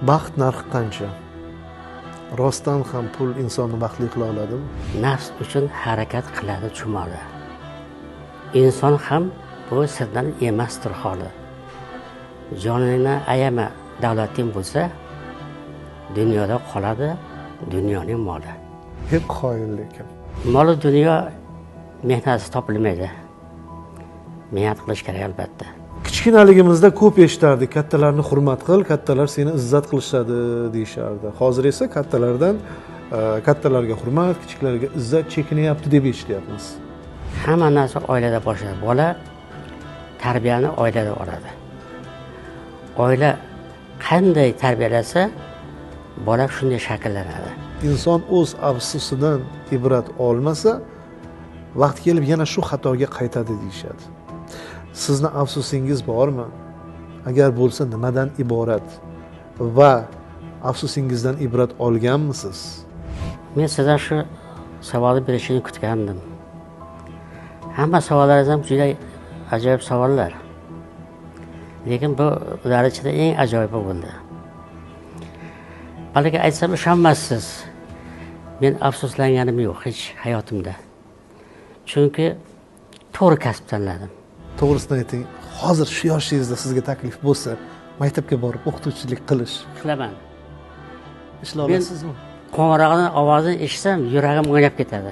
Baxt narxi qancha? Rostdan ham pul insonni baxtli qila oladimi? Nafs uchun harakat qiladi chumoli. Inson ham bu sirdan emasdir holi. Joningni ayama, davlating bo'lsa, dunyoda qoladi dunyoning moli. Hep qoyil lekin. Mol dunyo mehnatsiz topilmaydi. Mehnat qilish kerak albatta. Kichkinaligimizda ko'p eshitardik, kattalarni hurmat qil, kattalar seni izzat qilishadi deyishardi. Hozir esa kattalarga hurmat, kichiklarga izzat chekinyapti deb eshityapmiz. Hamma narsa oilada boshlanadi. Bola tarbiyani oilada oladi. Oila qanday tarbiyalasa, bola shunday shakllanadi. Inson o'z afsusidan ibrat olmasa, vaqt kelib yana shu xatoga qaytadi deyshadi. Sizni afsusingiz bormi? Agar bo'lsa, nimadan iborat? Va afsusingizdan ibrat olganmisiz? Men sizdan shu savolni berishini kutgandim. Hamma savollaringiz ham juda ajoyib savollar. Lekin bu ular ichida eng ajoyibi bo'ldi. Balki aytsam ishonmassiz. Men afsuslanganim yo'q hech hayotimda. Chunki to'g'ri kasb tanladim. To'g'risini ayting, hozir shu yoshingizda sizga taklif bo'lsa, maktabga borib o'qituvchilik qilish Qilaman. ishlay olasizmi? Qo'ng'irog'ini ovozini eshitsam, yuragim o'ynab ketadi.